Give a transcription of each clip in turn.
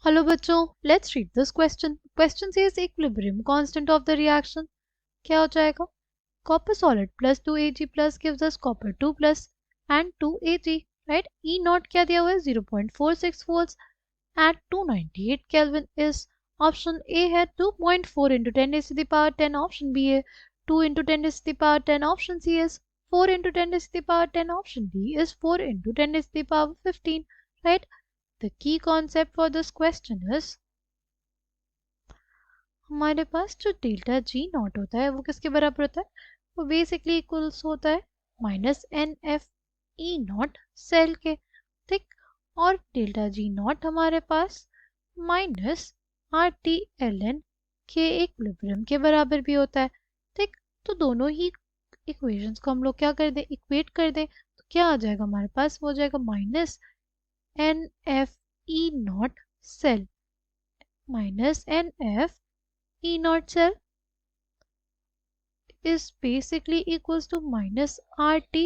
Hello बच्चों, let's read this question. Question says equilibrium constant of the reaction. क्या हो जाएगा? Copper solid plus 2Ag plus gives us copper 2 plus and 2Ag. Right. E naught क्या दिया हुआ है? 0.46 volts at 298 kelvin. Is option A है 2.4 into 10 raised to the power 10. Option B है 2 into 10 raised to the power 10. Option C is 4 into 10 raised to the power 10. Option D is 4 into 10 raised to the power 15. Right. The key concept for this question is हमारे पास जो delta G not होता है वो किसके बराबर होता है? वो बेसिकली इक्वल्स होता है minus N F E not cell के. ठीक. और डेल्टा जी नॉट हमारे पास minus R T L N K equilibrium के बराबर भी होता है. ठीक. तो दोनों ही इक्वेशंस को हम लोग क्या कर दें, इक्वेट कर दें, तो क्या आ जाएगा हमारे पास? वो हो जाएगा minus N F E not cell minus NF E naught cell is basically equals to minus RT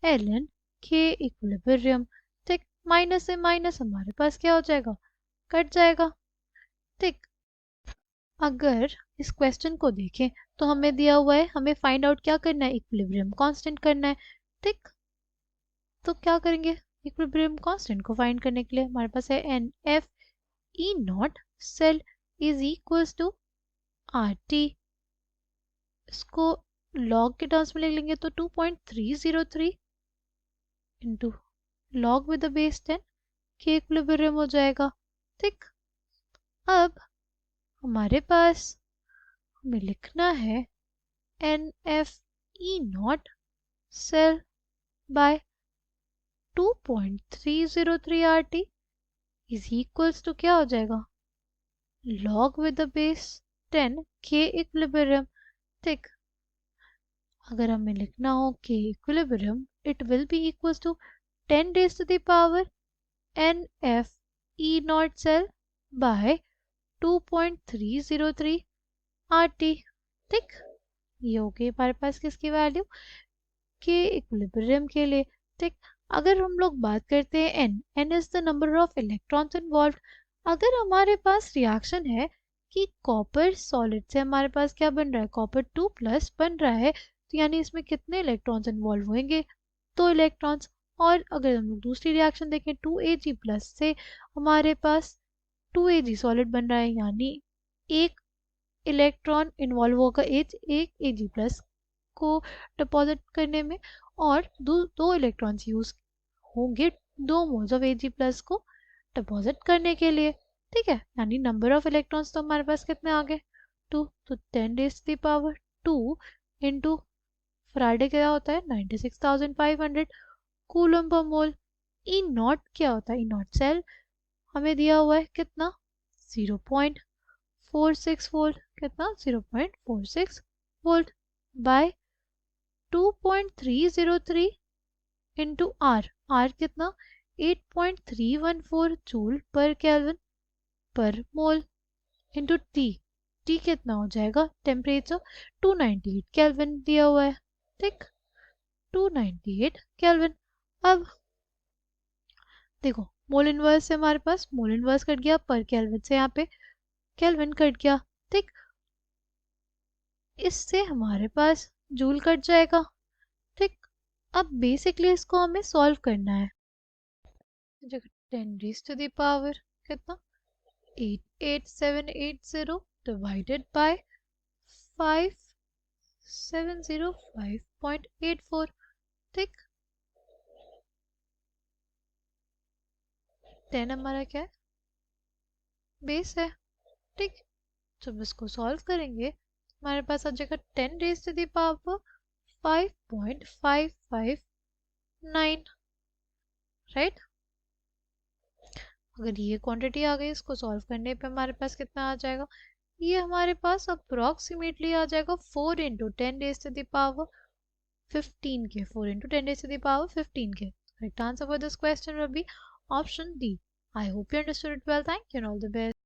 ln K equilibrium. ठीक. माइनस से माइनस हमारे पास क्या हो जाएगा? कट जाएगा. ठीक. अगर इस क्वेश्चन को देखें तो हमें दिया हुआ है, हमें फाइंड आउट क्या करना है? इक्विलिब्रियम कांस्टेंट करना है. ठीक. तो क्या करेंगे? इक्विलिब्रियम कांस्टेंट को फाइंड करने के लिए हमारे पास है n F E not cell is equals to R T. इसको लॉग के टर्म्स में लिख लेंगे तो 2.303 into log with the base 10 के इक्विलिब्रियम हो जाएगा. ठीक. अब हमारे पास हमें लिखना है n F E not cell by 2.303 R T is equals to क्या हो जाएगा? लॉग विद द बेस 10 के इक्विलिब्रियम. ठीक. अगर हमें लिखना हो के equilibrium, it will be equals to 10 raised to the power n F E not cell by 2.303 R T. ठीक. ये हो गई हमारे पास किसकी वैल्यू? के इक्विलिब्रियम के लिए. ठीक. अगर हम लोग बात करते हैं n is the number of electrons involve. अगर हमारे पास रिएक्शन है कि कॉपर सॉलिड से हमारे पास क्या बन रहा है? कॉपर 2 प्लस बन रहा है, तो यानी इसमें कितने इलेक्ट्रॉन्स इन्वॉल्व होंगे? 2 इलेक्ट्रॉन्स. और अगर हम लोग दूसरी रिएक्शन देखें 2Ag प्लस से हमारे पास 2Ag सॉलिड बन रहा है, यानी एक इलेक्ट्रॉन इन्वॉल्व होगा एक Ag प्लस को डिपॉजिट करने में, और दो इलेक्ट्रॉन्स यूज होंगे 2 मोल्स ऑफ Ag प्लस को डिपॉजिट करने के लिए. ठीक है. यानी नंबर ऑफ इलेक्ट्रॉन्स तो हमारे पास कितने आ गए? 2. तो 10 raised to the power 2 into Faraday क्या होता है? 96,500 कूलम पर मोल. ई नॉट क्या होता है? ई नॉट सेल हमें दिया हुआ है कितना? 0.46 वोल्ट. कितना? 0.46 volt by 2.303 into R. R कितना? 8.314 जूल पर केल्विन पर मोल इंटू टी. टी कितना हो जाएगा? टेम्परेचर 298 केल्विन दिया हुआ है. ठीक. 298 केल्विन. अब देखो, मोल इनवर्स से हमारे पास मोल इनवर्स कट गया, पर केल्विन से यहाँ पे केल्विन कट गया. ठीक. इससे हमारे पास जूल कट जाएगा. ठीक. अब बेसिकली इसको हमें सॉल्व करना है. 10 raised to the power कितना? 88780 divided by 5705.84. ठीक. 10 हमारा क्या है? बेस है. ठीक. जब इसको सॉल्व करेंगे हमारे पास आ जाएगा 10 raised to the power 5.559. Right. अगर ये क्वांटिटी आ गई, इसको सॉल्व करने पे हमारे पास कितना आ जाएगा? ये हमारे पास अप्रोक्सीमेटली आ जाएगा 4 into 10 raised to the power 15 के. 4 into 10 raised to the power 15 के. Correct answer for this question will be option D. I hope you understood it well. Thank you and all the best.